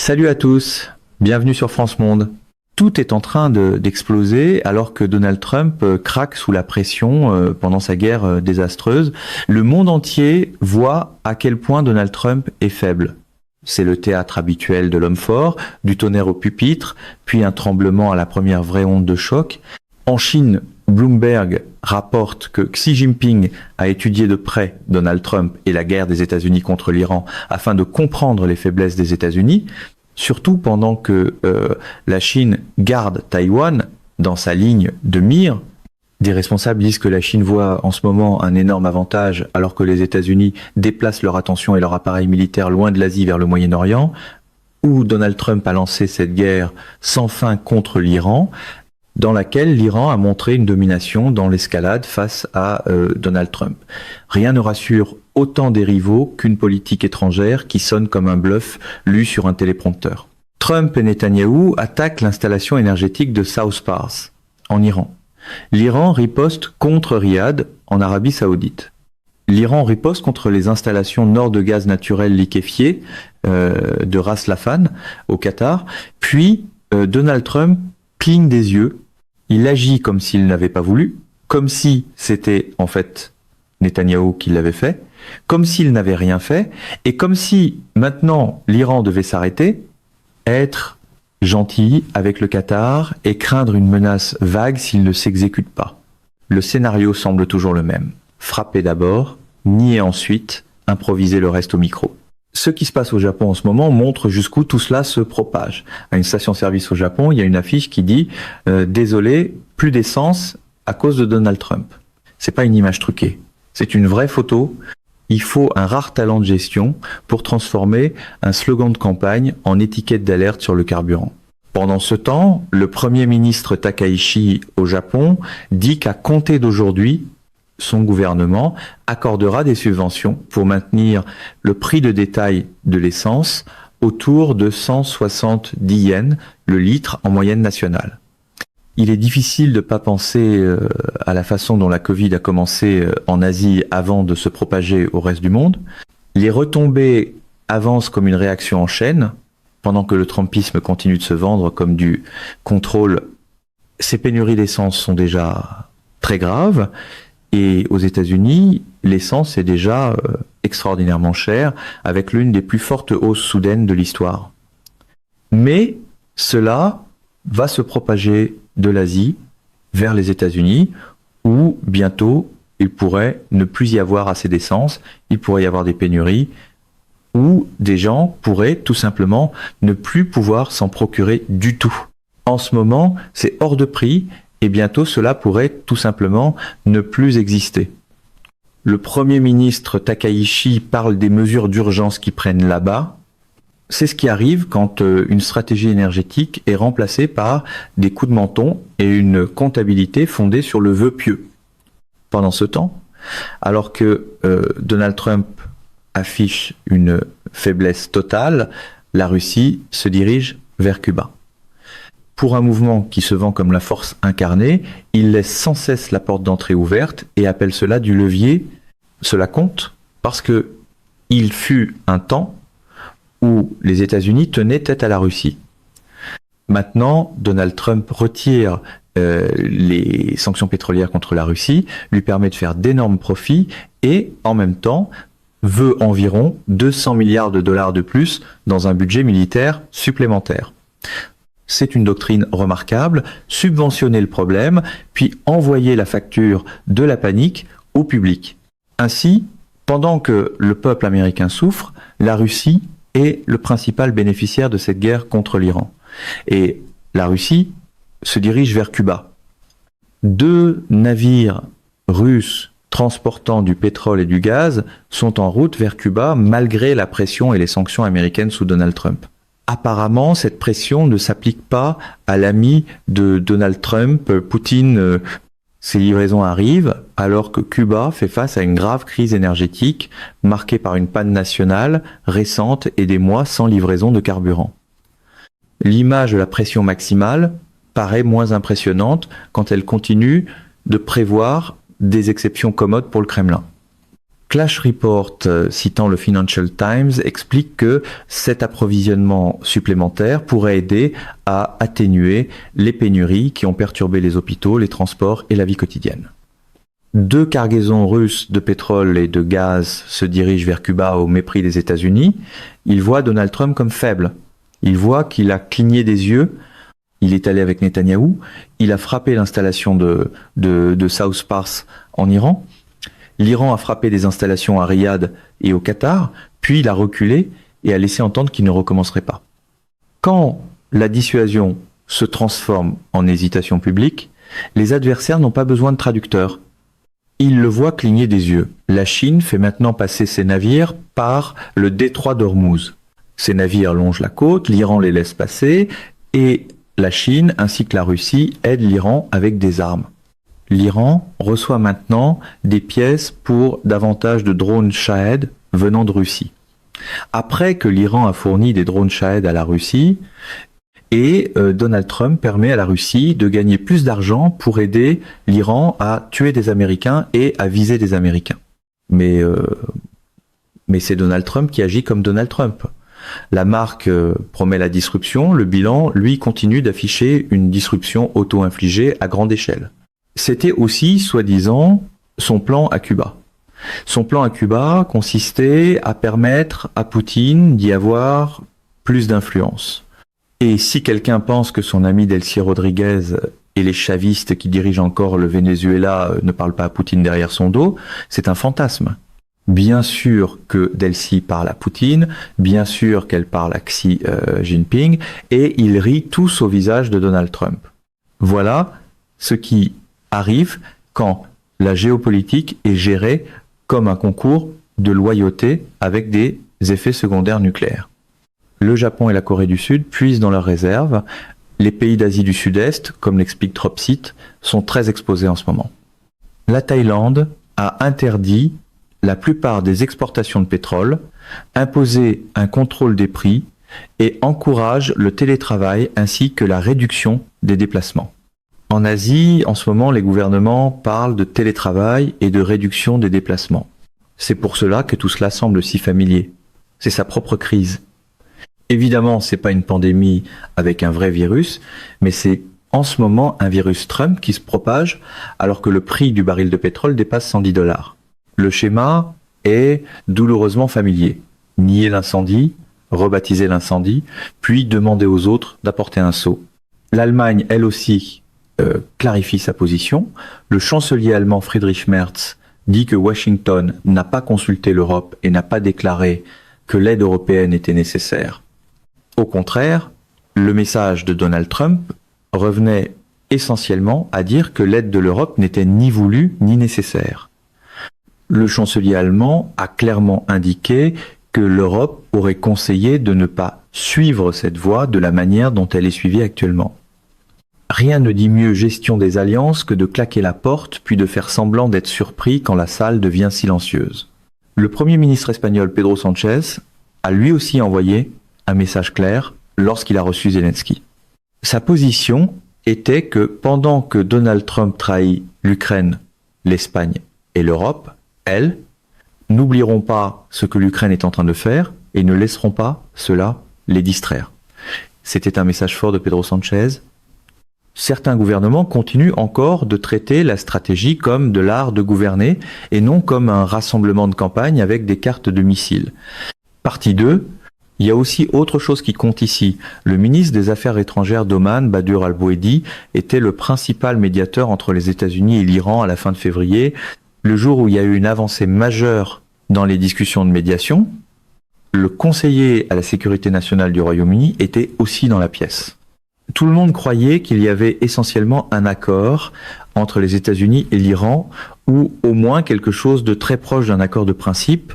Salut à tous, bienvenue sur France Monde. Tout est en train d'exploser alors que Donald Trump craque sous la pression pendant sa guerre désastreuse. Le monde entier voit à quel point Donald Trump est faible. C'est le théâtre habituel de l'homme fort, du tonnerre au pupitre, puis un tremblement à la première vraie onde de choc. En Chine, Bloomberg rapporte que Xi Jinping a étudié de près Donald Trump et la guerre des États-Unis contre l'Iran afin de comprendre les faiblesses des États-Unis, surtout pendant que la Chine garde Taïwan dans sa ligne de mire. Des responsables disent que la Chine voit en ce moment un énorme avantage alors que les États-Unis déplacent leur attention et leur appareil militaire loin de l'Asie vers le Moyen-Orient, où Donald Trump a lancé cette guerre sans fin contre l'Iran, dans laquelle l'Iran a montré une domination dans l'escalade face à Donald Trump. Rien ne rassure autant des rivaux qu'une politique étrangère qui sonne comme un bluff lu sur un téléprompteur. Trump et Netanyahou attaquent l'installation énergétique de South Pars, en Iran. L'Iran riposte contre Riyad, en Arabie Saoudite. L'Iran riposte contre les installations nord de gaz naturel liquéfié de Ras Laffan, au Qatar. Puis, Donald Trump cligne des yeux. Il agit comme s'il n'avait pas voulu, comme si c'était en fait Netanyahou qui l'avait fait, comme s'il n'avait rien fait, et comme si maintenant l'Iran devait s'arrêter, être gentil avec le Qatar et craindre une menace vague s'il ne s'exécute pas. Le scénario semble toujours le même. Frapper d'abord, nier ensuite, improviser le reste au micro. Ce qui se passe au Japon en ce moment montre jusqu'où tout cela se propage. À une station-service au Japon, il y a une affiche qui dit « Désolé, plus d'essence à cause de Donald Trump ». C'est pas une image truquée, c'est une vraie photo. Il faut un rare talent de gestion pour transformer un slogan de campagne en étiquette d'alerte sur le carburant. Pendant ce temps, le Premier ministre Takaichi au Japon dit qu'à compter d'aujourd'hui, son gouvernement accordera des subventions pour maintenir le prix de détail de l'essence autour de 170 yens le litre en moyenne nationale. Il est difficile de ne pas penser à la façon dont la Covid a commencé en Asie avant de se propager au reste du monde. Les retombées avancent comme une réaction en chaîne, pendant que le trumpisme continue de se vendre comme du contrôle. Ces pénuries d'essence sont déjà très graves. Et aux États-Unis, l'essence est déjà extraordinairement chère, avec l'une des plus fortes hausses soudaines de l'histoire. Mais cela va se propager de l'Asie vers les États-Unis, où bientôt il pourrait ne plus y avoir assez d'essence, il pourrait y avoir des pénuries, où des gens pourraient tout simplement ne plus pouvoir s'en procurer du tout. En ce moment, c'est hors de prix. Et bientôt, cela pourrait tout simplement ne plus exister. Le Premier ministre Takaichi parle des mesures d'urgence qui prennent là-bas. C'est ce qui arrive quand une stratégie énergétique est remplacée par des coups de menton et une comptabilité fondée sur le vœu pieux. Pendant ce temps, alors que Donald Trump affiche une faiblesse totale, la Russie se dirige vers Cuba. Pour un mouvement qui se vend comme la force incarnée, il laisse sans cesse la porte d'entrée ouverte et appelle cela du levier. Cela compte parce que il fut un temps où les États-Unis tenaient tête à la Russie. Maintenant, Donald Trump retire les sanctions pétrolières contre la Russie, lui permet de faire d'énormes profits et en même temps veut environ 200 milliards de dollars de plus dans un budget militaire supplémentaire. C'est une doctrine remarquable, subventionner le problème, puis envoyer la facture de la panique au public. Ainsi, pendant que le peuple américain souffre, la Russie est le principal bénéficiaire de cette guerre contre l'Iran. Et la Russie se dirige vers Cuba. 2 navires russes transportant du pétrole et du gaz sont en route vers Cuba malgré la pression et les sanctions américaines sous Donald Trump. Apparemment, cette pression ne s'applique pas à l'ami de Donald Trump, Poutine. Ces livraisons arrivent alors que Cuba fait face à une grave crise énergétique marquée par une panne nationale récente et des mois sans livraison de carburant. L'image de la pression maximale paraît moins impressionnante quand elle continue de prévoir des exceptions commodes pour le Kremlin. Clash Report, citant le Financial Times, explique que cet approvisionnement supplémentaire pourrait aider à atténuer les pénuries qui ont perturbé les hôpitaux, les transports et la vie quotidienne. 2 cargaisons russes de pétrole et de gaz se dirigent vers Cuba au mépris des États-Unis. Il voit Donald Trump comme faible. Il voit qu'il a cligné des yeux. Il est allé avec Netanyahou. Il a frappé l'installation de South Pars en Iran. L'Iran a frappé des installations à Riyad et au Qatar, puis il a reculé et a laissé entendre qu'il ne recommencerait pas. Quand la dissuasion se transforme en hésitation publique, les adversaires n'ont pas besoin de traducteurs. Ils le voient cligner des yeux. La Chine fait maintenant passer ses navires par le détroit d'Ormuz. Ces navires longent la côte, l'Iran les laisse passer, et la Chine ainsi que la Russie aident l'Iran avec des armes. L'Iran reçoit maintenant des pièces pour davantage de drones Shahed venant de Russie. Après que l'Iran a fourni des drones Shahed à la Russie, Donald Trump permet à la Russie de gagner plus d'argent pour aider l'Iran à tuer des Américains et à viser des Américains. Mais c'est Donald Trump qui agit comme Donald Trump. La marque promet la disruption, le bilan, lui, continue d'afficher une disruption auto-infligée à grande échelle. C'était aussi, soi-disant, son plan à Cuba. Son plan à Cuba consistait à permettre à Poutine d'y avoir plus d'influence. Et si quelqu'un pense que son ami Delcy Rodriguez et les chavistes qui dirigent encore le Venezuela ne parlent pas à Poutine derrière son dos, c'est un fantasme. Bien sûr que Delcy parle à Poutine, bien sûr qu'elle parle à Xi Jinping, et ils rient tous au visage de Donald Trump. Voilà ce qui arrive quand la géopolitique est gérée comme un concours de loyauté avec des effets secondaires nucléaires. Le Japon et la Corée du Sud puisent dans leurs réserves. Les pays d'Asie du Sud-Est, comme l'explique Tropsit, sont très exposés en ce moment. La Thaïlande a interdit la plupart des exportations de pétrole, imposé un contrôle des prix et encourage le télétravail ainsi que la réduction des déplacements. En Asie, en ce moment, les gouvernements parlent de télétravail et de réduction des déplacements. C'est pour cela que tout cela semble si familier. C'est sa propre crise. Évidemment, c'est pas une pandémie avec un vrai virus, mais c'est en ce moment un virus Trump qui se propage alors que le prix du baril de pétrole dépasse $110. Le schéma est douloureusement familier. Nier l'incendie, rebaptiser l'incendie, puis demander aux autres d'apporter un seau. L'Allemagne, elle aussi, clarifie sa position. Le chancelier allemand Friedrich Merz dit que Washington n'a pas consulté l'Europe et n'a pas déclaré que l'aide européenne était nécessaire. Au contraire, le message de Donald Trump revenait essentiellement à dire que l'aide de l'Europe n'était ni voulue ni nécessaire. Le chancelier allemand a clairement indiqué que l'Europe aurait conseillé de ne pas suivre cette voie de la manière dont elle est suivie actuellement. Rien ne dit mieux gestion des alliances que de claquer la porte puis de faire semblant d'être surpris quand la salle devient silencieuse. Le Premier ministre espagnol Pedro Sánchez a lui aussi envoyé un message clair lorsqu'il a reçu Zelensky. Sa position était que pendant que Donald Trump trahit l'Ukraine, l'Espagne et l'Europe, elles n'oublieront pas ce que l'Ukraine est en train de faire et ne laisseront pas cela les distraire. C'était un message fort de Pedro Sánchez. Certains gouvernements continuent encore de traiter la stratégie comme de l'art de gouverner et non comme un rassemblement de campagne avec des cartes de missiles. Partie 2. Il y a aussi autre chose qui compte ici. Le ministre des Affaires étrangères d'Oman, Badur al-Bouedi, était le principal médiateur entre les États-Unis et l'Iran à la fin de février, le jour où il y a eu une avancée majeure dans les discussions de médiation. Le conseiller à la sécurité nationale du Royaume-Uni était aussi dans la pièce. Tout le monde croyait qu'il y avait essentiellement un accord entre les États-Unis et l'Iran, ou au moins quelque chose de très proche d'un accord de principe,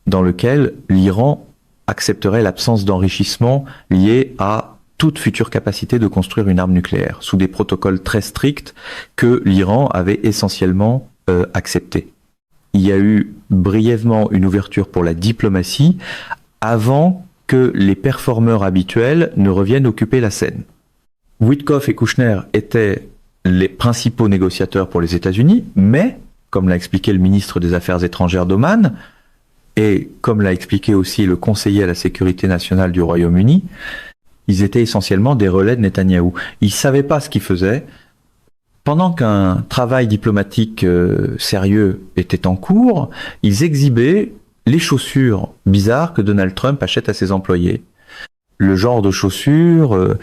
dans lequel l'Iran accepterait l'absence d'enrichissement lié à toute future capacité de construire une arme nucléaire, sous des protocoles très stricts que l'Iran avait essentiellement acceptés. Il y a eu brièvement une ouverture pour la diplomatie avant que les performeurs habituels ne reviennent occuper la scène. Witkoff et Kushner étaient les principaux négociateurs pour les États-Unis, mais, comme l'a expliqué le ministre des Affaires étrangères d'Oman, Et comme l'a expliqué aussi le conseiller à la sécurité nationale du Royaume-Uni, ils étaient essentiellement des relais de Netanyahou. Ils ne savaient pas ce qu'ils faisaient. Pendant qu'un travail diplomatique sérieux était en cours, ils exhibaient les chaussures bizarres que Donald Trump achète à ses employés. Le genre de chaussures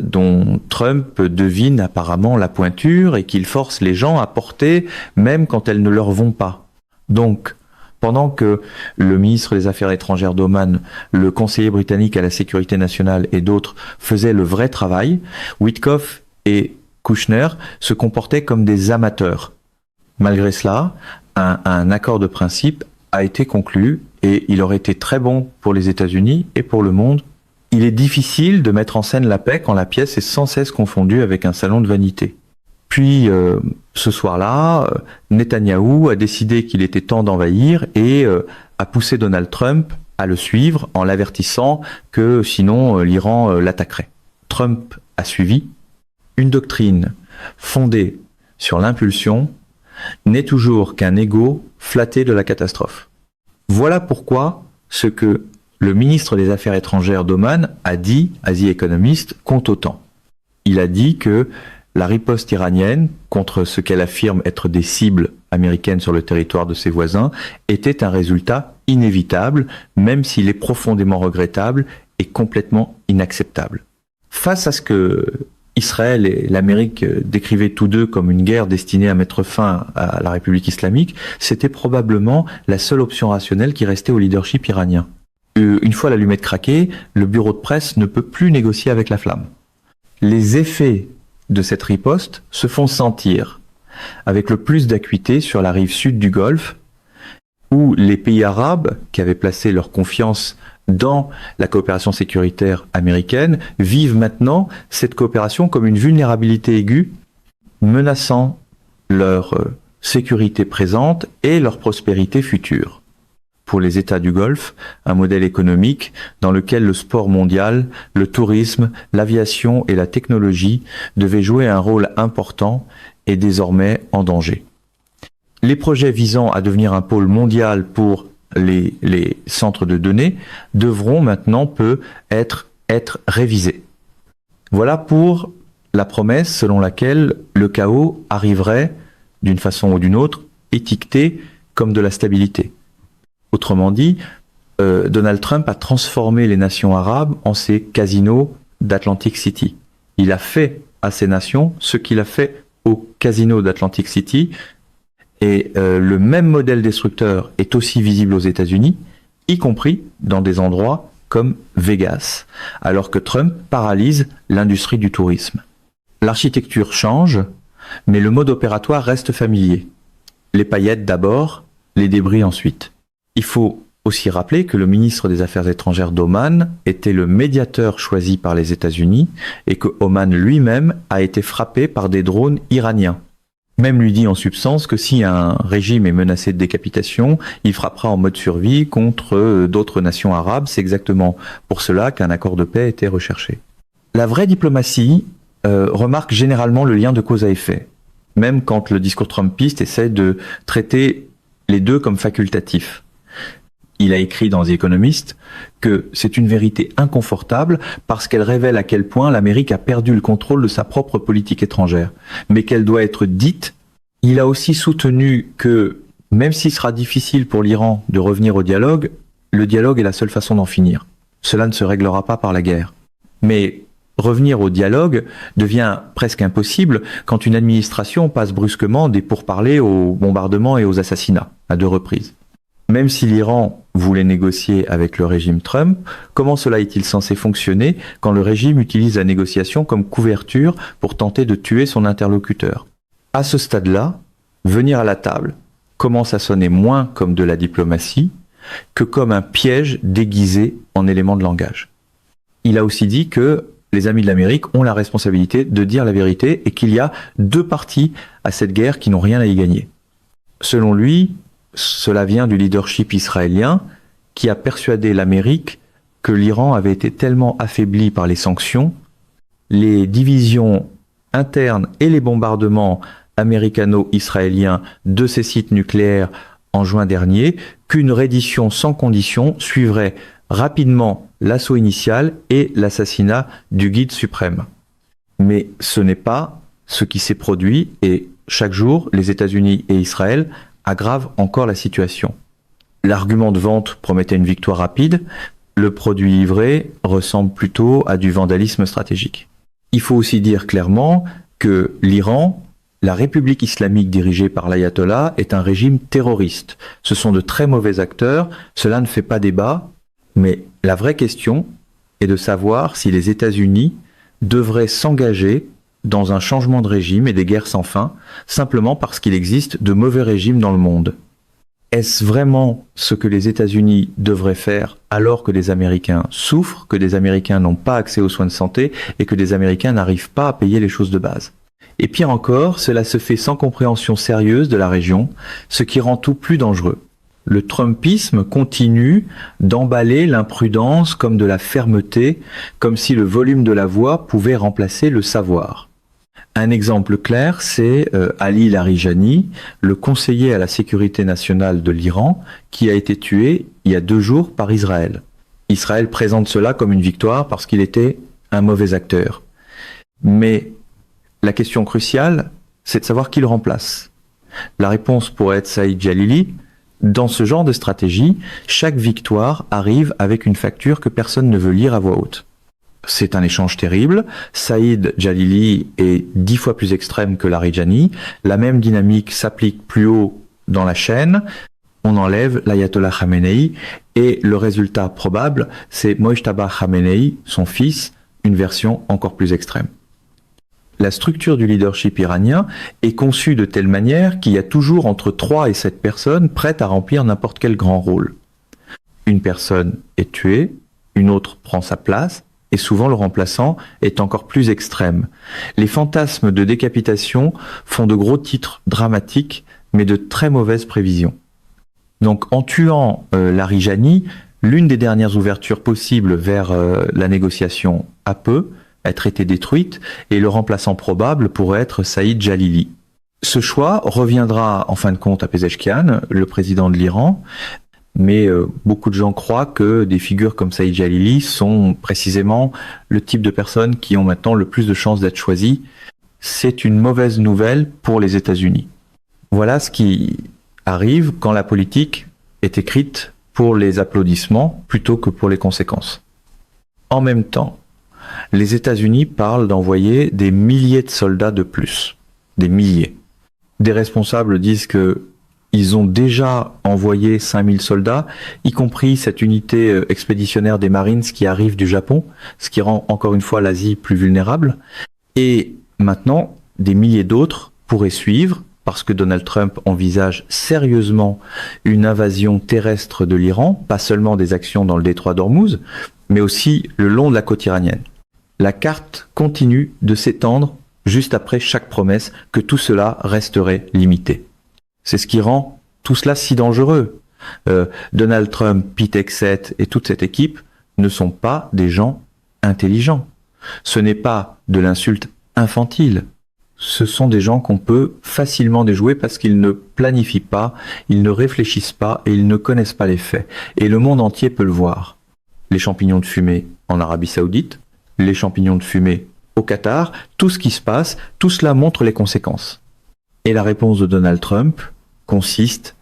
dont Trump devine apparemment la pointure et qu'il force les gens à porter même quand elles ne leur vont pas. Donc, pendant que le ministre des Affaires étrangères d'Oman, le conseiller britannique à la sécurité nationale et d'autres faisaient le vrai travail, Witkoff et Kushner se comportaient comme des amateurs. Malgré cela, un accord de principe a été conclu et il aurait été très bon pour les États-Unis et pour le monde. Il est difficile de mettre en scène la paix quand la pièce est sans cesse confondue avec un salon de vanité. Puis, ce soir-là, Netanyahou a décidé qu'il était temps d'envahir et a poussé Donald Trump à le suivre en l'avertissant que sinon l'Iran l'attaquerait. Trump a suivi. Une doctrine fondée sur l'impulsion n'est toujours qu'un ego flatté de la catastrophe. Voilà pourquoi ce que le ministre des Affaires étrangères d'Oman a dit à The Economist compte autant. Il a dit que la riposte iranienne contre ce qu'elle affirme être des cibles américaines sur le territoire de ses voisins était un résultat inévitable, même s'il est profondément regrettable et complètement inacceptable. Face à ce que Israël et l'Amérique décrivaient tous deux comme une guerre destinée à mettre fin à la République islamique, c'était probablement la seule option rationnelle qui restait au leadership iranien. Une fois l'allumette craquée, le bureau de presse ne peut plus négocier avec la flamme. Les effets de cette riposte se font sentir avec le plus d'acuité sur la rive sud du Golfe, où les pays arabes, qui avaient placé leur confiance dans la coopération sécuritaire américaine, vivent maintenant cette coopération comme une vulnérabilité aiguë, menaçant leur sécurité présente et leur prospérité future. Pour les États du Golfe, un modèle économique dans lequel le sport mondial, le tourisme, l'aviation et la technologie devaient jouer un rôle important est désormais en danger. Les projets visant à devenir un pôle mondial pour les centres de données devront maintenant être révisés. Voilà pour la promesse selon laquelle le chaos arriverait, d'une façon ou d'une autre, étiqueté comme de la stabilité. Autrement dit, Donald Trump a transformé les nations arabes en ces casinos d'Atlantic City. Il a fait à ces nations ce qu'il a fait au casino d'Atlantic City. Et le même modèle destructeur est aussi visible aux États-Unis, y compris dans des endroits comme Vegas, alors que Trump paralyse l'industrie du tourisme. L'architecture change, mais le mode opératoire reste familier. Les paillettes d'abord, les débris ensuite. Il faut aussi rappeler que le ministre des Affaires étrangères d'Oman était le médiateur choisi par les États-Unis et que Oman lui-même a été frappé par des drones iraniens. Même lui dit en substance que si un régime est menacé de décapitation, il frappera en mode survie contre d'autres nations arabes. C'est exactement pour cela qu'un accord de paix était recherché. La vraie diplomatie remarque généralement le lien de cause à effet, même quand le discours trumpiste essaie de traiter les deux comme facultatifs. Il a écrit dans The Economist que c'est une vérité inconfortable parce qu'elle révèle à quel point l'Amérique a perdu le contrôle de sa propre politique étrangère, mais qu'elle doit être dite. Il a aussi soutenu que, même s'il sera difficile pour l'Iran de revenir au dialogue, le dialogue est la seule façon d'en finir. Cela ne se réglera pas par la guerre. Mais revenir au dialogue devient presque impossible quand une administration passe brusquement des pourparlers aux bombardements et aux assassinats, à 2 reprises. Même si l'Iran voulait négocier avec le régime Trump, comment cela est-il censé fonctionner quand le régime utilise la négociation comme couverture pour tenter de tuer son interlocuteur ? À ce stade-là, venir à la table commence à sonner moins comme de la diplomatie que comme un piège déguisé en élément de langage. Il a aussi dit que les amis de l'Amérique ont la responsabilité de dire la vérité et qu'il y a 2 parties à cette guerre qui n'ont rien à y gagner. Selon lui, cela vient du leadership israélien qui a persuadé l'Amérique que l'Iran avait été tellement affaibli par les sanctions, les divisions internes et les bombardements américano-israéliens de ces sites nucléaires en juin dernier, qu'une reddition sans condition suivrait rapidement l'assaut initial et l'assassinat du guide suprême. Mais ce n'est pas ce qui s'est produit et chaque jour, les États-Unis et Israël aggravent encore la situation. L'argument de vente promettait une victoire rapide, le produit livré ressemble plutôt à du vandalisme stratégique. Il faut aussi dire clairement que l'Iran, la République islamique dirigée par l'ayatollah, est un régime terroriste. Ce sont de très mauvais acteurs, cela ne fait pas débat, mais la vraie question est de savoir si les États-Unis devraient s'engager dans un changement de régime et des guerres sans fin, simplement parce qu'il existe de mauvais régimes dans le monde. Est-ce vraiment ce que les États-Unis devraient faire alors que les Américains souffrent, que des Américains n'ont pas accès aux soins de santé et que des Américains n'arrivent pas à payer les choses de base? Et pire encore, cela se fait sans compréhension sérieuse de la région, ce qui rend tout plus dangereux. Le Trumpisme continue d'emballer l'imprudence comme de la fermeté, comme si le volume de la voix pouvait remplacer le savoir. Un exemple clair, c'est Ali Larijani, le conseiller à la sécurité nationale de l'Iran, qui a été tué il y a 2 jours par Israël. Israël présente cela comme une victoire parce qu'il était un mauvais acteur. Mais la question cruciale, c'est de savoir qui le remplace. La réponse pourrait être Saïd Jalili. Dans ce genre de stratégie, chaque victoire arrive avec une facture que personne ne veut lire à voix haute. C'est un échange terrible. Saïd Jalili est 10 fois plus extrême que Larijani. La même dynamique s'applique plus haut dans la chaîne. On enlève l'ayatollah Khamenei et le résultat probable, c'est Mojtaba Khamenei, son fils, une version encore plus extrême. La structure du leadership iranien est conçue de telle manière qu'il y a toujours entre 3 et 7 personnes prêtes à remplir n'importe quel grand rôle. Une personne est tuée, une autre prend sa place, et souvent le remplaçant est encore plus extrême. Les fantasmes de décapitation font de gros titres dramatiques, mais de très mauvaises prévisions. Donc en tuant Larijani, l'une des dernières ouvertures possibles vers la négociation a peut être été détruite, et le remplaçant probable pourrait être Saïd Jalili. Ce choix reviendra en fin de compte à Pezeshkian, le président de l'Iran, mais beaucoup de gens croient que des figures comme Saïd Jalili sont précisément le type de personnes qui ont maintenant le plus de chances d'être choisies. C'est une mauvaise nouvelle pour les États-Unis. Voilà ce qui arrive quand la politique est écrite pour les applaudissements plutôt que pour les conséquences. En même temps, les États-Unis parlent d'envoyer des milliers de soldats de plus. Des milliers. Des responsables disent que ils ont déjà envoyé 5000 soldats, y compris cette unité expéditionnaire des Marines qui arrive du Japon, ce qui rend encore une fois l'Asie plus vulnérable. Et maintenant, des milliers d'autres pourraient suivre, parce que Donald Trump envisage sérieusement une invasion terrestre de l'Iran, pas seulement des actions dans le détroit d'Ormuz, mais aussi le long de la côte iranienne. La carte continue de s'étendre juste après chaque promesse que tout cela resterait limité. C'est ce qui rend tout cela si dangereux. Donald Trump, Pete Hegseth et toute cette équipe ne sont pas des gens intelligents. Ce n'est pas de l'insulte infantile. Ce sont des gens qu'on peut facilement déjouer parce qu'ils ne planifient pas, ils ne réfléchissent pas et ils ne connaissent pas les faits. Et le monde entier peut le voir. Les champignons de fumée en Arabie Saoudite, les champignons de fumée au Qatar, tout ce qui se passe, tout cela montre les conséquences. Et la réponse de Donald Trump consiste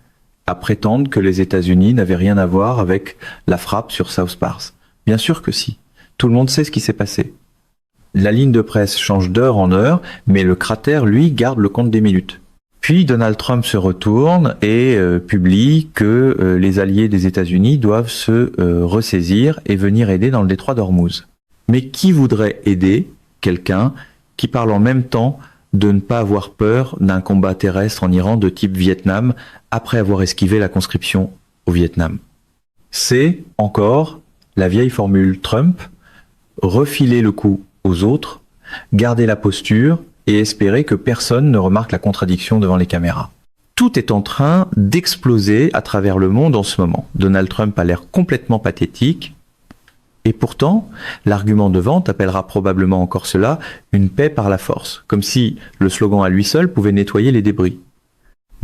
à prétendre que les États-Unis n'avaient rien à voir avec la frappe sur South Pars. Bien sûr que si. Tout le monde sait ce qui s'est passé. La ligne de presse change d'heure en heure, mais le cratère, lui, garde le compte des minutes. Puis Donald Trump se retourne et publie que les alliés des États-Unis doivent se ressaisir et venir aider dans le détroit d'Ormuz. Mais qui voudrait aider quelqu'un qui parle en même temps de ne pas avoir peur d'un combat terrestre en Iran de type Vietnam après avoir esquivé la conscription au Vietnam? C'est encore la vieille formule Trump, refiler le coup aux autres, garder la posture et espérer que personne ne remarque la contradiction devant les caméras. Tout est en train d'exploser à travers le monde en ce moment. Donald Trump a l'air complètement pathétique. Et pourtant, l'argument de vente appellera probablement encore cela une paix par la force, comme si le slogan à lui seul pouvait nettoyer les débris.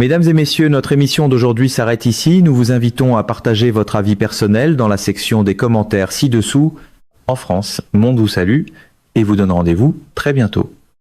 Mesdames et messieurs, notre émission d'aujourd'hui s'arrête ici. Nous vous invitons à partager votre avis personnel dans la section des commentaires ci-dessous. En France, Monde vous salue et vous donne rendez-vous très bientôt.